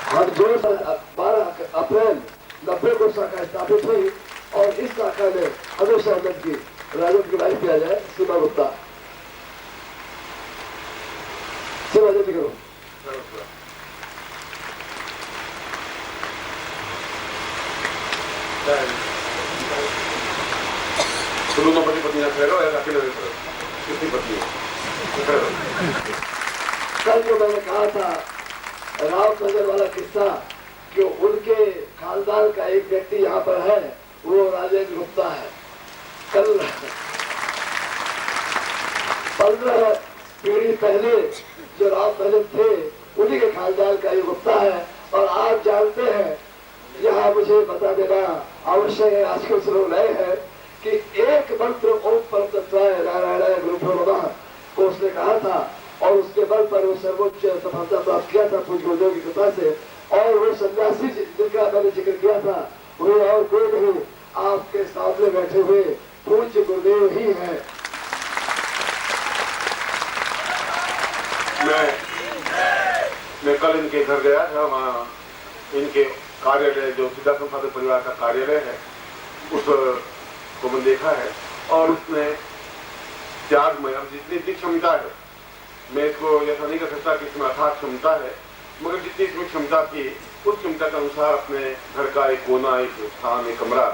हम जो 12 अप्रैल 90 को शाखा स्थापित हुई और इस शाखा में हमेशा की राजद की बात किया जाए। सीमा गुप्ता, सीमा जल्दी करो। दोनों पति पत्नी रहो या अकेले रहो? कितनी पत्नी है? कल जो मैंने कहा था रामनगर वाला किस्सा कि उनके खानदान का एक व्यक्ति यहाँ पर है, वो राजेंद्र गुप्ता है। कल 15 पीढ़ी पहले जो राम भजन थे उन्हीं के खानदान का ये गुप्ता है। और आप जानते हैं, यहाँ मुझे बता देना आवश्यक है, आज के लोग नए हैं कि एक मंत्र ओम परतत्वाय नारायणाय गुरुभ्यो नमः को उसने कहा था और उसके बल पर वो सर्वोच्च सफलता प्राप्त किया था पूज्य गुरुदेव की कृपा से। और वो सन्यासी जिनका मैंने जिक्र किया था वो और कोई नहीं, आपके सामने बैठे हुए पूज्य गुरुदेव ही है। मैं कल इनके घर गया था, वहाँ इनके कार्यालय जो सिद्धार्थ साधु परिवार का कार्यालय है उस को मैंने देखा है और उसमें त्याग में अब जितनी क्षमता है, मैं इसको ऐसा नहीं कर सकता कि इसमें अथाह क्षमता है, मगर जितनी इसमें क्षमता थी उस क्षमता के अनुसार अपने घर का एक कोना, एक स्थान, एक कमरा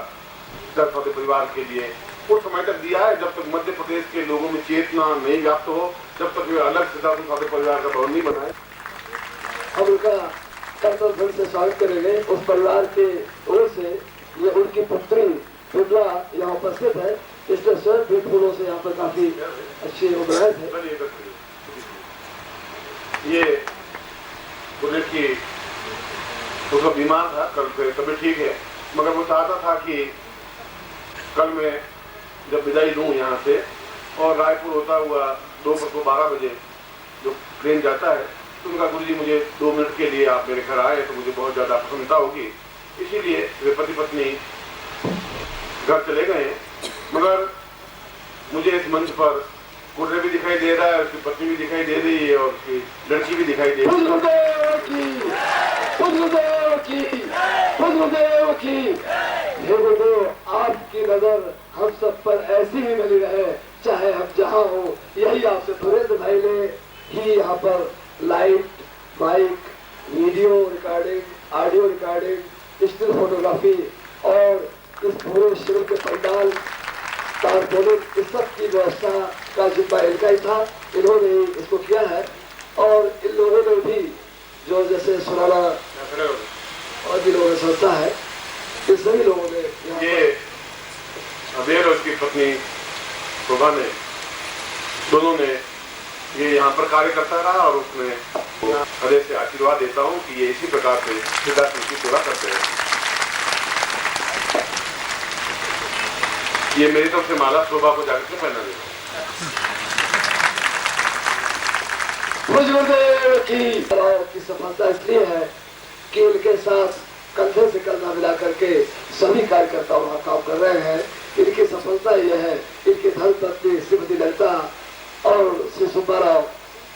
सिद्धार्थ साधु परिवार के लिए उस समय तक दिया है जब तक मध्य प्रदेश के लोगों में चेतना नहीं व्याप्त हो, जब तक वे अलग सिद्धार्थ साधु परिवार का भवन नहीं बनाए। हम उनका कर्तव्य से स्वागत करेंगे। उस परिवार के ओर से ये उनकी पुत्री बिमला यहाँ उपस्थित है, इसलिए स्वयं भी फूलों से यहाँ पर काफी अच्छे उभराए थे। ये बोले कि उसका बीमार था, कल से तबीयत ठीक है, मगर वो चाहता था कि कल मैं जब विदाई लूँ यहाँ से और रायपुर होता हुआ दोपहर को 12 बजे जो ट्रेन जाता है, तो उनका गुरु जी मुझे 2 मिनट के लिए आप मेरे घर आए तो मुझे बहुत ज़्यादा प्रसन्नता होगी। इसीलिए वे पति पत्नी घर चले गए। मगर मुझे इस मंच पर गुरुदेव भी दिखाई दे रहा है, उसकी पत्नी भी दिखाई दे रही है और उसकी लड़की भी दिखाई दे रही है। हे गुरुदेव, आपकी नजर हम सब पर ऐसी ही बनी रहे, चाहे हम जहाँ हो। यही आपसे सुरेंद्र भाई ने ही यहाँ पर light, mic, video recording, audio recording, still photography और इस पूरे शिविर के पंडाल तारपोलिंग इस सब की व्यवस्था का जिम्मा इनका ही था। इन्होंने इसको किया है और इन लोगों ने भी जो जैसे सुनाना और भी लोगों ने सोचा है, इन सभी लोगों ने ये अबेर और उसकी पत्नी शोभा ने दोनों ने ये यहाँ पर कार्य करता रहा और उसमें हृदय से आशीर्वाद देता हूँ कि ये इसी प्रकार से सिद्धार्थ की पूरा करते हैं। ये मेरी तरफ से माला शोभा को जाकर के पहना देता गुरुदेव की सफलता इसलिए है कि इनके साथ कंधे से कंधा मिला करके सभी कार्यकर्ता वहाँ काम कर रहे हैं। इनकी सफलता यह है, इनकी धर्म पत्नी श्रीमती ललिता और श्री सुब्बाराव,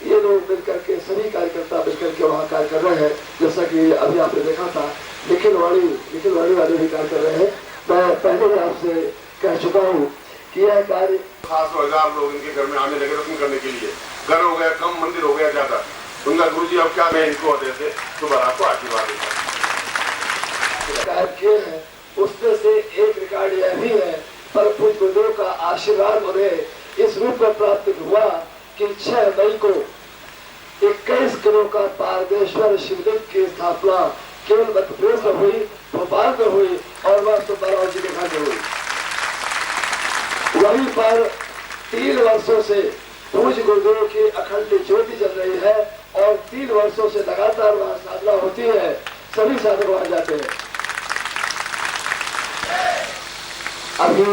ये लोग मिलकर के सभी कार्यकर्ता मिलकर के वहाँ कार्य कर रहे हैं। जैसा कि अभी आपने देखा था निखिल वाणी वाले भी कार्य कर रहे हैं। मैं पहले भी आपसे कह चुका हूँ कि यह कार्य खास 1000 लोग इनके घर में आने लगे दर्शन करने के लिए। घर हो गया कम, मंदिर हो गया ज्यादा। उनका गुरु जी अब क्या, मैं इनको हृदय से सुब्बाराव को आशीर्वाद देता कार्य किए हैं। उसमें से एक रिकॉर्ड यह भी है, पर पूज्य गुरुदेव का आशीर्वाद उन्हें इस रूप में प्राप्त हुआ कि 6 मई को 21 किलो का पारदेश्वर शिवलिंग की स्थापना केवल मध्य प्रदेश में हुई, भोपाल में हुई और वह सुब्बाराव जी के घर में हुई। वहीं पर 3 वर्षों से पूज्य गुरुदेव की अखंड ज्योति जल रही है और 3 वर्षों से लगातार वहाँ साधना होती है। सभी साधक वहाँ जाते हैं। अभी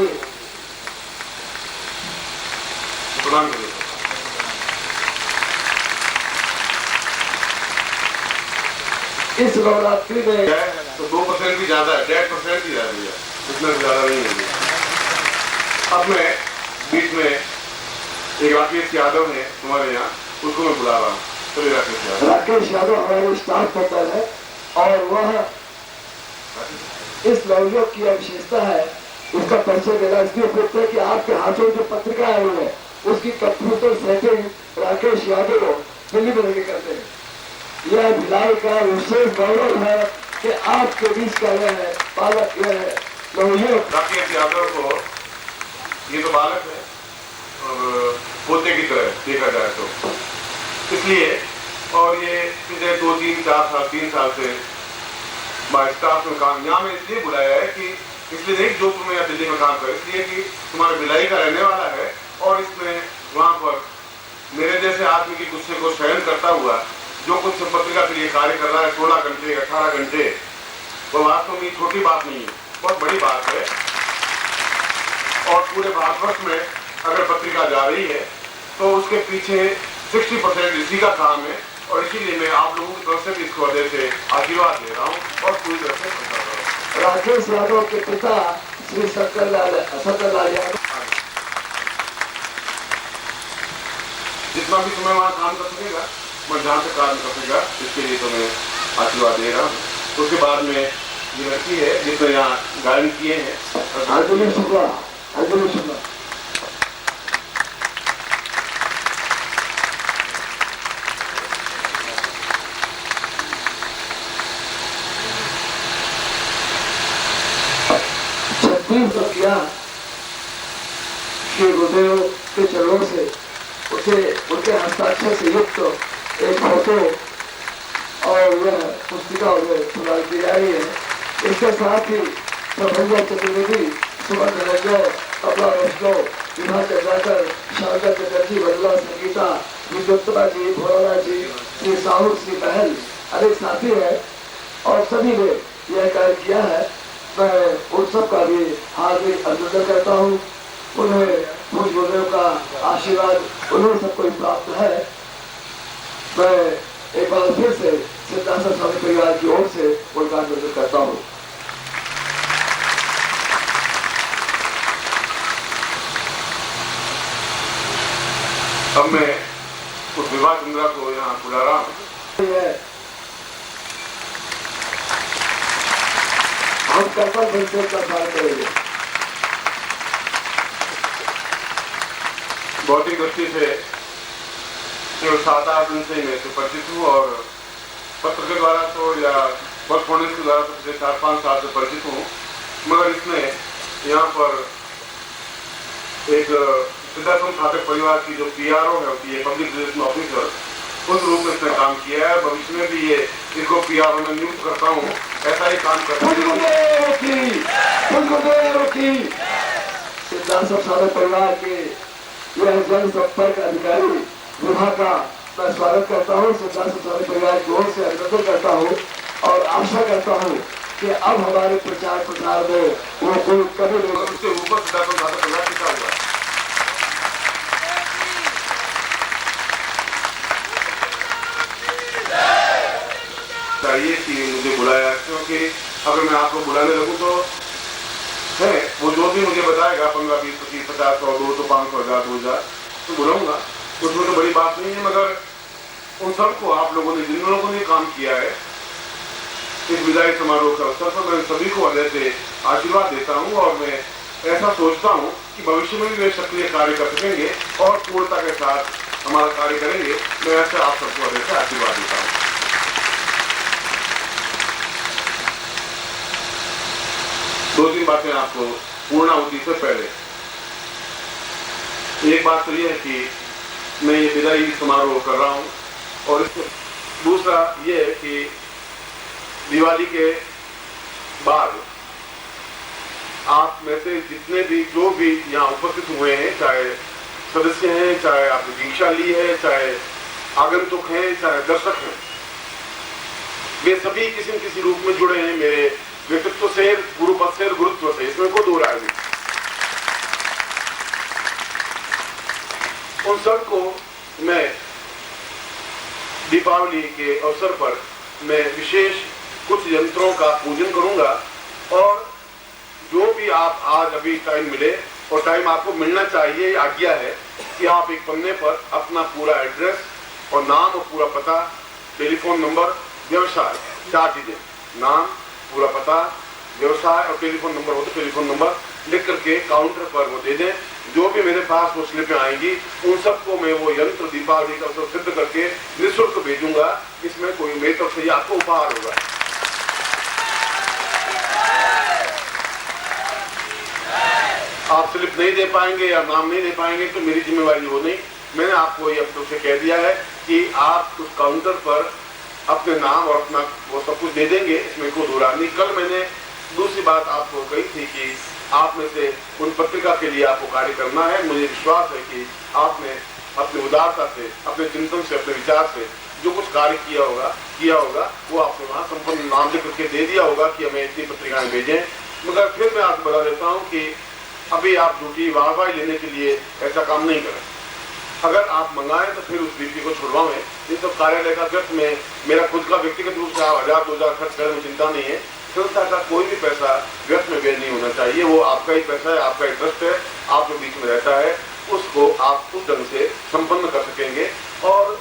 प्रणाम करिए। इस नवरात्रि में तो 2% भी ज्यादा है, 1.5% ही ज्यादा है, इतना ज्यादा नहीं है। अब मैं बीच में एक राकेश यादव है हमारे यहाँ, उसको मैं बुला रहा हूँ। चलिए राकेश यादव हमारे स्टाफ मेंबर है और वह इस नवयुवक की विशेषता है, उसका परिचय देना इसलिए पूछते हैं कि आपके हाथों जो पत्रिका आई है उसकी कंप्यूटर सेटिंग राकेश यादव दिल्ली में लगे करते हैं। यह भिलाई का विशेष गौरव है कि आपके बीच का यह है बालक, यह है नवयुवक राकेश यादव को, ये तो बालक है और पोते की तरह देखा जाए तो, इसलिए और ये पिछले 2-3 साल से स्टाफ में काम यहाँ में इसलिए बुलाया है कि इसलिए नहीं जोधपुर में या दिल्ली में काम कर, इसलिए कि तुम्हारे भिलाई का रहने वाला है और इसमें वहाँ पर मेरे जैसे आदमी की गुस्से को सहन करता हुआ जो कुछ पत्रिका के लिए कार्य कर रहा है 16 घंटे 18 घंटे, वो वास्तव में छोटी बात नहीं है, बहुत बड़ी बात है। और पूरे भारतवर्ष में अगर पत्रिका जा रही है तो उसके पीछे 60% इसी का काम है और इसीलिए मैं आप लोगों की तरफ से इस वजह से आशीर्वाद दे रहा हूँ और पूरी तरह से प्रचार कर रहा हूँ। राकेश यादव के पिता श्री शंकरलाल यादव जितना भी तुम्हें वहाँ काम कर सकेगा, मैं जहाँ से काम कर सकेगा, इसके लिए तो मैं आशीर्वाद दे रहा हूँ। उसके बाद में ये लड़की है जिसने यहाँ गायन किए हैं, अर्जुन शुक्ला, अर्जुन शुक्ला। किया श्री गुरुदेव के चरणों से उसे उनके हस्ताक्षर से युक्त एक फोटो और यह पुस्तिका प्रदान की जा रही है। इसके साथ ही प्रभंजन चतुर्वेदी, सुमन रंजन, कमला वैष्णव, विभा चंद्राकर, शांकर चटर्जी, वल्ला संगीता, विद्युत्तमा जी, भोला जी, श्री साहू, श्री महल, अनेक साथी है और सभी ने यह कार्य किया है। मैं उन सब का भी हार्दिक अभिनंदन करता हूँ। उन्हें पूज्य गुरुदेव का आशीर्वाद उन्हें सबको प्राप्त है। मैं एक बार फिर से सिद्धार्थ स्वामी परिवार की ओर से उनका अभिनंदन करता हूँ। अब मैं उस विभा चंद्रा को यहाँ बुला रहा हूँ। हम कर्तव्य बंधन का पालन करेंगे। भौतिक दृष्टि से केवल 7-8 दिन से मैं परिचित हूँ और पत्र के द्वारा तो या कॉरेस्पॉन्डेंस के द्वारा तो पिछले 4-5 साल से परिचित हूँ, मगर इसमें यहाँ पर एक सिद्धार्थ ठाकुर परिवार की जो PRO है होती है, पब्लिक रिलेशन ऑफिसर, उस रूप में इसने काम किया है। भविष्य में भी ये इसको PRO में नियुक्त करता हूँ, ऐसा ही काम करता हूँ। सिद्धार्थ साधक परिवार के यह जन संपर्क अधिकारी विभाग का मैं स्वागत करता हूँ। सिद्धार्थ साधक परिवार की ओर से अभिनंदन करता हूँ और आशा करता हूँ कि अब हमारे प्रचार प्रसार में वो कोई कभी नहीं। उसके ऊपर सिद्धार्थ साधक परिवार टिका हुआ है। चाहिए कि मुझे बुलाया, क्योंकि अगर मैं आपको बुलाने लगूं तो है वो जो भी मुझे बताएगा 15, 20, 25, 50, 100, 200, 500, 1000, 2000 तो बुलाऊंगा, उसमें तो बड़ी बात नहीं है। मगर उन सबको आप लोगों ने, जिन लोगों ने काम किया है इस विदाई समारोह का अवसर पर, मैं सभी को हृदय से आशीर्वाद देता हूँ और मैं ऐसा सोचता हूँ कि भविष्य में भी वे सक्रिय कार्य कर सकेंगे और पूर्णता के साथ हमारा कार्य करेंगे। मैं ऐसे आप सबको हृदय से आशीर्वाद देता हूँ। दो तीन बातें आपको पूर्णाहुति से पहले। एक बात तो यह है कि मैं ये विदाई समारोह कर रहा हूं और इसको दूसरा ये है कि दिवाली के बाद आप में से जितने भी जो भी यहाँ उपस्थित हुए हैं, चाहे सदस्य हैं, चाहे आपने दीक्षा ली है, चाहे आगंतुक हैं, चाहे दर्शक हैं, वे सभी किसी न किसी रूप में जुड़े हैं मेरे व्यक्तित्व से, गुरुपद से, गुरुत्व से, इसमें कोई दो राय नहीं। उन सबको मैं दीपावली के अवसर पर मैं विशेष कुछ यंत्रों का पूजन करूंगा और जो भी आप आज अभी टाइम मिले और टाइम आपको मिलना चाहिए, आज्ञा है कि आप एक पन्ने पर अपना पूरा एड्रेस और नाम और पूरा पता, टेलीफोन नंबर, व्यवसाय 4 चीजें, नाम, पूरा पता, व्यवसाय और टेलीफोन नंबर हो तो टेलीफोन नंबर लिख करके काउंटर पर वो दे दें। जो भी मेरे पास वो स्लिपें आएंगी उन सबको मैं वो यंत्र दीपावली का अवसर सिद्ध करके निःशुल्क भेजूंगा। इसमें कोई मेरी तरफ से आपको उपहार होगा। आप स्लिप नहीं दे पाएंगे या नाम नहीं दे पाएंगे तो मेरी जिम्मेवारी वो नहीं। मैंने आपको ये अब से कह दिया है कि आप उस काउंटर पर अपने नाम और अपना वो सब कुछ दे देंगे, इसमें कोई दो राय नहीं। कल मैंने दूसरी बात आपको कही थी कि आप में से उन पत्रिका के लिए आपको कार्य करना है। मुझे विश्वास है कि आपने अपनी उदारता से, अपने चिंतन से, अपने विचार से जो कुछ कार्य किया होगा वो आपने वहां संपूर्ण नाम लिख करके दे दिया होगा कि हमें इतनी पत्रिकाएं भेजें। मगर फिर मैं आपको बता देता हूँ कि अभी आप झूठी वाहवाही लेने के लिए ऐसा काम नहीं करें। अगर आप मंगाएं तो फिर उस व्यक्ति को छुड़वाएं। ये सब कार्यालय का खर्च में मेरा खुद का व्यक्तिगत रूप से 1000-2000 खर्च करें, मुझे चिंता नहीं है। संस्था का कोई भी पैसा व्यर्थ में व्यय नहीं होना चाहिए। वो आपका ही पैसा है, आपका ही ट्रस्ट है, आप जो बीच में रहता है उसको आप उस ढंग से संपन्न कर सकेंगे और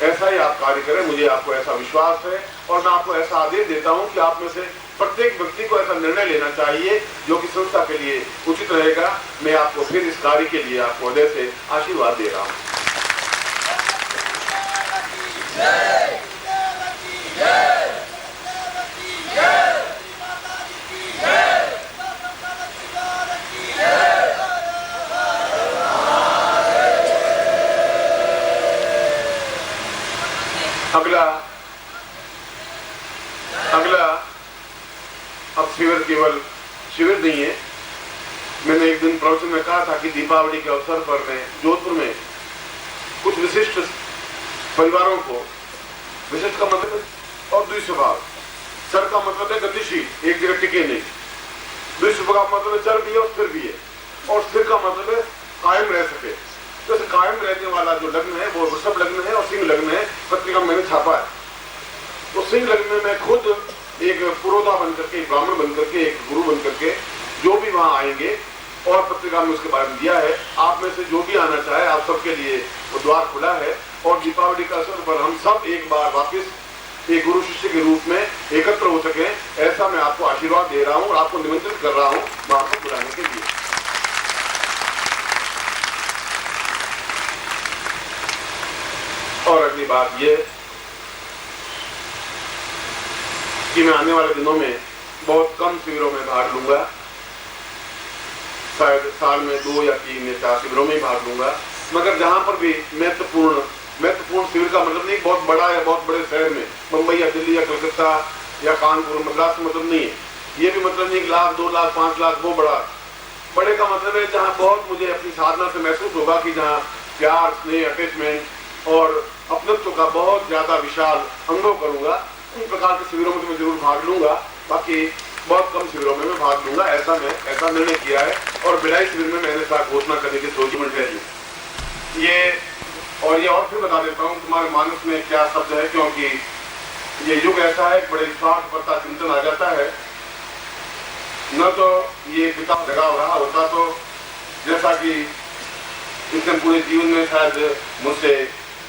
ऐसा ही आप कार्य करें। मुझे आपको ऐसा विश्वास है और मैं आपको ऐसा आदेश देता हूं कि आप में से प्रत्येक व्यक्ति को ऐसा निर्णय लेना चाहिए जो कि संस्था के लिए उचित रहेगा। मैं आपको फिर इस कार्य के लिए आपको हृदय से आशीर्वाद दे रहा हूं। अगला अब शिविर केवल शिविर नहीं है। मैंने एक दिन प्रवचन में कहा था कि दीपावली के अवसर पर मैं जोधपुर में कुछ विशिष्ट परिवारों को, विशिष्ट का मतलब है और द्विस्वभाव, सर का मतलब है गतिशील, एक जगह टिके नहीं, द्विस्वभाव का मतलब है चर भी है और स्थिर भी है, और स्थिर का मतलब है कायम रह सके। तो कायम रहने वाला जो लग्न है वो वृषभ लग्न है और सिंह लग्न है। पत्रिका मैंने छापा है। तो सिंह लग्न में मैं खुद एक पुरोधा बनकर के, एक ब्राह्मण बनकर के, एक गुरु बनकर के जो भी वहां आएंगे, और पत्रिका में उसके बारे में दिया है। आप में से जो भी आना चाहे आप सबके लिए वो द्वार खुला है। और दीपावली का अवसर पर हम सब एक बार वापस एक गुरु शिष्य के रूप में एकत्र हो सके, ऐसा मैं आपको आशीर्वाद दे रहा हूँ और आपको निमंत्रित कर रहा हूँ वहां को बुलाने के लिए। और अगली बात ये कि मैं आने वाले दिनों में बहुत कम शिविरों में भाग लूंगा, शायद साल में 2 या 3 या 4 शिविरों में भाग लूंगा। मगर जहां पर भी महत्वपूर्ण शिविर का मतलब नहीं बहुत बड़ा या बहुत बड़े शहर में, मुंबई या दिल्ली या कलकत्ता या कानपुर, मद्रास मतलब नहीं है। ये भी मतलब नहीं 1 लाख 2 लाख 5 लाख वो बड़े का मतलब है जहाँ बहुत मुझे अपनी साधना से महसूस होगा कि जहाँ प्यार, स्नेह, अटैचमेंट और अपनत्व का बहुत ज्यादा विशाल अनुभव करूंगा। उन प्रकार के शिविरों में तो मैं जरूर भाग लूंगा, बाकी बहुत कम शिविरों में मैं भाग लूंगा, ऐसा निर्णय किया है। और भिलाई शिविर में मैंने साथ घोषणा करने की सोची मंडल है। ये और फिर बता देता हूँ तुम्हारे मानस में क्या शब्द है, क्योंकि ये युग ऐसा है बड़े स्वार्थपरता चिंतन आ जाता है। न तो ये पिता लगा रहा होता तो जैसा कि इसने पूरे जीवन में शायद मुझसे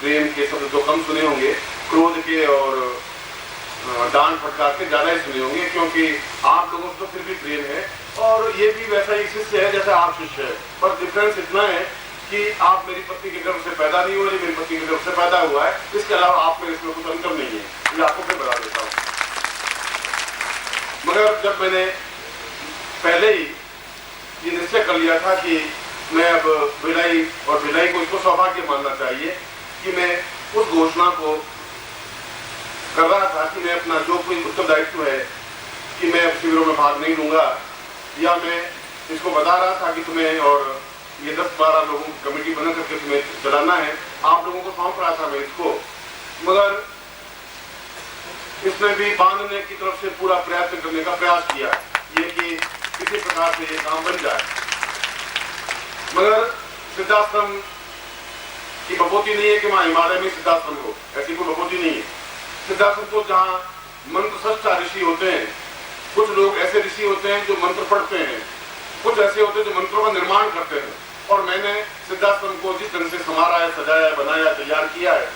प्रेम के शब्द तो कम सुने होंगे, क्रोध के और डांट फटकार के ज्यादा ही सुने होंगे, क्योंकि आप लोगों को तो फिर भी प्रेम है और ये भी वैसा ही शिष्य है जैसा आप शिष्य है। बस डिफरेंस इतना है कि आप मेरी पत्नी के गर्भ से पैदा नहीं हुए, मेरी पत्नी के गर्भ से पैदा हुआ है। इसके अलावा आप में इसमें कुछ अंतर नहीं है, ये आपको फिर बता देता हूँ। मगर जब मैंने पहले ही ये निश्चय कर लिया था कि मैं अब भिलाई को इसको सौभाग्य मानना चाहिए कि मैं उस घोषणा को कर रहा था कि मैं अपना जो कोई उत्तरदायित्व है कि मैं शिविरों में भाग नहीं लूंगा, या मैं इसको बता रहा था कि तुम्हें और ये 10-12 लोगों की कमेटी बना करके तुम्हें चलाना है, आप लोगों को सौंप रहा था मैं इसको। मगर इसमें भी बांधने की तरफ से पूरा प्रयत्न करने का प्रयास किया ये कि किसी प्रकार से ये काम बन जाए। मगर सिद्धाश्रम की बपोती नहीं है कि वहां हिमालय में सिद्धाश्रम हो, ऐसी कोई बपोती नहीं है। सिद्धाश्रम तो जहाँ मंत्र सच्चा ऋषि होते हैं, कुछ लोग ऐसे ऋषि होते हैं जो मंत्र पढ़ते हैं, कुछ ऐसे होते हैं जो मंत्रों का निर्माण करते हैं। और मैंने सिद्धाश्रम को जिस तरह से संवारा है, सजाया है, बनाया, तैयार किया है,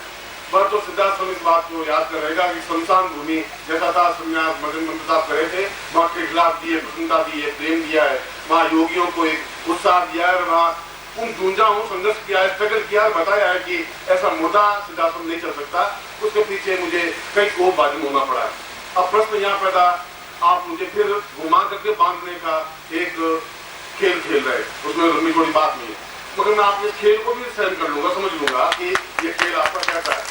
पर तो सिद्धाश्रम इस बात को याद कर रहेगा कि शमशान भूमि जैसा था, संन्यास मदन मंत्र साहब करे थे, वहाँ के खिलाफ दिए, प्रसन्नता दी है, प्रेम दिया है, वहाँ योगियों को एक उत्साह दिया है, वहाँ उन जूझाओं संघर्ष किया है, स्ट्रगल किया है, बताया है कि ऐसा मुद्दा सिद्धाश्रम नहीं चल सकता। उसके पीछे मुझे कई कोप बाजी होना पड़ा है। अब प्रश्न यहाँ पैदा, आप मुझे फिर घुमा करके बांधने का एक खेल खेल रहे, उसमें लंबी थोड़ी बात नहीं है, मगर मैं आपके खेल को भी सहन कर लूंगा, समझ लूंगा कि ये खेल आपका कैसा है।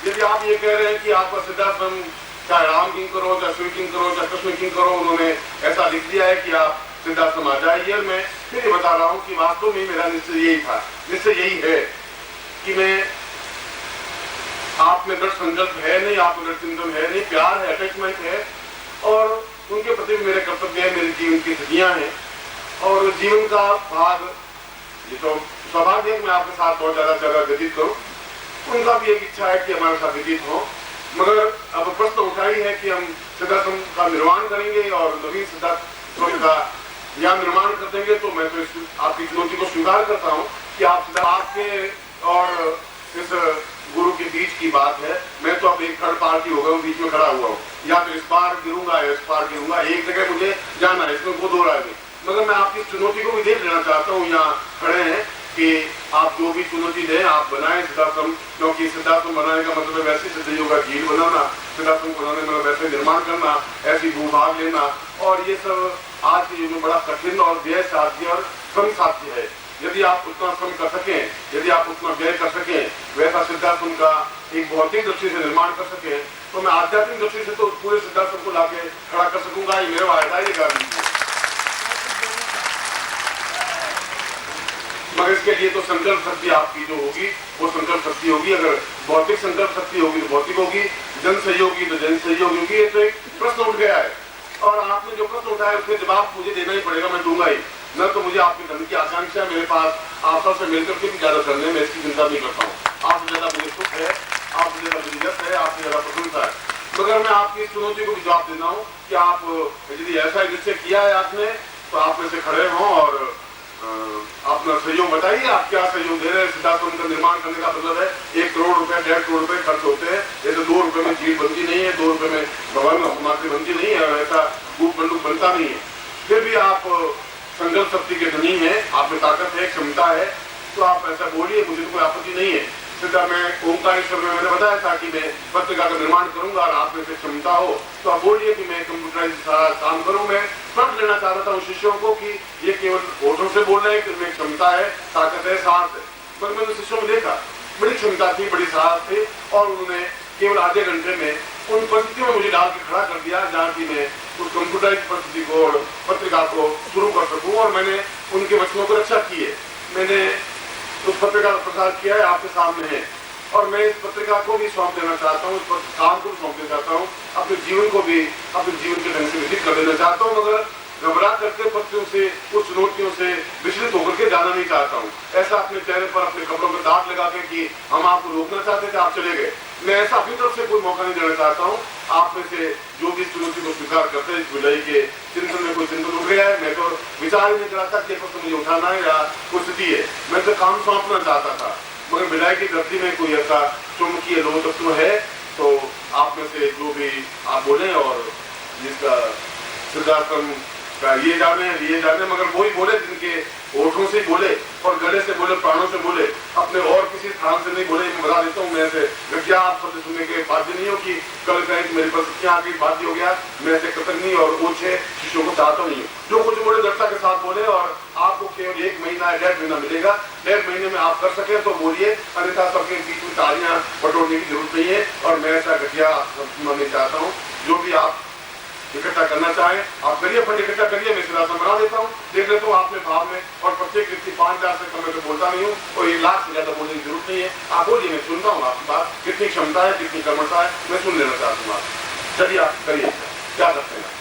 यदि आप ये कह रहे हैं कि आपका सिद्धाश्रम चाहे राम किंग करो, चाहे शिव किंग करो, चाहे कृष्ण किंग करो, उन्होंने ऐसा लिख दिया है कि आप सिद्धाश्रम आ जाइए, और मैं फिर ये बता रहा हूं कि वास्तव में मेरा निश्चय यही था, निश्चय यही है कि मैं, आप में दृढ़ संकल्प है नहीं, आप में दृढ़ चिंतन है नहीं, प्यार है, अटैचमेंट है, और उनके प्रति मेरे कर्तव्य है, मेरे जीवन की स्थितियां हैं, और जीवन का भाग ये तो सौभाग्य है, मैं आपके साथ बहुत ज्यादा जगह व्यतीत करूं, उनका भी एक इच्छा है कि हमारे साथ व्यतीत हो। मगर अब प्रश्न उठाई है कि हम सिद्धाश्रम का निर्माण करेंगे और नवीन सिद्धाश्रम का या निर्माण कर देंगे, तो मैं तो आपकी चुनौती को स्वीकार करता हूं कि आपके और इस गुरु के बीच की बात है। मैं तो अब एक थर्ड पार्टी हो गया हूँ, बीच में खड़ा हुआ हूँ, या तो इस पार गिरूंगा या इस पार गिरूंगा, एक जगह मुझे जाना है, इसमें वो दो राय नहीं। मगर मैं आपकी चुनौती को भी देख लेना चाहता हूँ, यहाँ खड़े हैं कि आप जो भी चुनौती दें आप बनाएं सिद्धाश्रम, क्योंकि सिद्धाश्रम बनाने का मतलब है वैसे सिद्ध योगा झील बनाना, सिद्धाश्रम बनाने में वैसे निर्माण करना, ऐसी भूभाग लेना, और ये सब आज के युग में बड़ा कठिन और व्यय साध्य और श्रम साध्य है। यदि आप उतना श्रम कर सकें, यदि आप उतना व्यय कर सकें, वैसा सिद्धाश्रम का एक भौतिक दृष्टि से निर्माण कर सकें, तो मैं आध्यात्मिक दृष्टि से तो पूरे सिद्धाश्रम को लाके खड़ा कर सकूंगा, ये मेरा वायदा है, ये गारंटी है। मगर इसके लिए तो संकल्प शक्ति आपकी जो होगी वो संकल्प शक्ति होगी। अगर भौतिक संकल्प शक्ति होगी तो भौतिक होगी, जन सहयोगी तो जन सहयोगी होगी। ये तो एक प्रश्न उठ गया है, और आपने जो प्रश्न उठाया उसके जवाब मुझे देना ही पड़ेगा, मैं दूंगा ही। न तो मुझे आपके धन की आकांक्षा है, मेरे पास आप सबसे मिलकर के भी ज्यादा करने में इसकी चिंता नहीं करता हूँ। आपसे ज्यादा मुझे सुख है, आपसे ज्यादा मुझे यश है, आपसे ज्यादा प्रशंसा है। मगर मैं आपकी इस चुनौती को भी जवाब देना हूँ कि आप यदि ऐसा निश्चय किया है आपने, तो आप में से खड़े हों और अपना सहयोग बताइए, आप क्या सहयोग दे रहे हैं। सिद्धाश्रम का निर्माण करने का मतलब है 1 करोड़ रुपए, 1.5 करोड़ रुपए खर्च होते हैं। जैसे 2 रुपए में झील बनती नहीं है, 2 रुपए में भवन समाधि बनती नहीं है, और ऐसा गुप मंडूक बनता नहीं है। फिर भी आप संकल्प शक्ति के धनी है, आप में ताकत है, क्षमता है, तो आप ऐसा बोलिए, मुझे तो कोई आपत्ति नहीं है। सीधा मैं ओंकारेश्वर में मैंने बताया था कि मैं पत्रिका का निर्माण करूंगा, और आप में से क्षमता हो तो आप बोलिए कि मैं कंप्यूटराइज सारा काम करूं। मैं प्रण लेना चाहता हूं शिष्यों को कि ये केवल होठों से बोल रहे हैं कि उनमें क्षमता है, ताकत है, साहस है। पर मैंने शिष्यों में देखा बड़ी क्षमता थी, बड़ी साहस थी, और उन्होंने केवल आधे घंटे में उन परिस्थितियों में मुझे डाल के खड़ा कर दिया जहाँ की मैं उस कंप्यूटराइज परिस्थिति को और पत्रिका को शुरू कर सकूं। और मैंने उनके वचनों को रक्षा किए, मैंने उस पत्रिका का प्रसार किया है, आपके सामने है, और मैं इस पत्रिका को भी सौंप देना चाहता हूँ, इस काम को भी सौंप देना चाहता हूँ, अपने जीवन को भी अपने जीवन के ढंग से विकसित कर देना चाहता हूँ। मगर घबरा करके पत्तियों से, कुछ चुनौतियों से विचलित होकर के जाना नहीं चाहता हूँ। ऐसा अपने चेहरे पर, अपने कपड़ों पर दाग लगा के कि हम आपको रोकना चाहते थे, आप चले गए, मैं ऐसा अपनी तरफ से कोई मौका नहीं देना चाहता हूँ। आप में से जो भी इस चुनौती को स्वीकार करते हैं, इस विलय के चिंतन में कोई चिंतन उठ गया है, मैं तो विचार ही नहीं कराता कि प्रश्न मुझे उठाना है या कोई स्थिति है, मैं तो काम सौंपना चाहता था। मगर विलय की धरती में कोई ऐसा चुंबकीय लोह तत्व है, तो आप में से जो भी आप बोले और जिसका सिद्धाश्रम का ये जाने, मगर वो ही बोले जिनके होठों से बोले और गले से बोले, प्राणों से बोले, अपने और किसी स्थान से नहीं बोले। मैं बता देता हूँ, मैं ऐसे घटिया आप शब्द सुनने के बाध्य नहीं हो कि कल कहें कि मेरी परिस्थितियां आके बाध्य हो गया, मैं ऐसे कृतज्ञ और ऊंचे शिष्यों को चाहता नहीं हूँ। जो कुछ बोले दृढ़ता के साथ बोले, और आपको केवल 1 महीना या 1.5 महीना मिलेगा, 1.5 महीने में आप कर सके तो बोलिए, अन्यथा सबके बीच में तालियां बटोरने की जरूरत नहीं है। और मैं ऐसा घटिया नहीं चाहता हूँ। जो भी आप इकट्ठा करना चाहे आप करिए, फंड इकट्ठा करिए, मैं सिद्धाश्रम बना देता हूँ, देख लेता हूँ आपने भाव में। और प्रत्येक व्यक्ति 5,000 से कम तो बोलता नहीं हूँ, और 1 लाख से ज्यादा बोलने की जरूरत नहीं है। आप बोलिए, मैं सुनता हूँ आपकी बात, कितनी क्षमता है, कितनी कर्मठता है, मैं सुन लेना चाहता हूँ। आप चलिए, आप करिए, क्या करते हैं।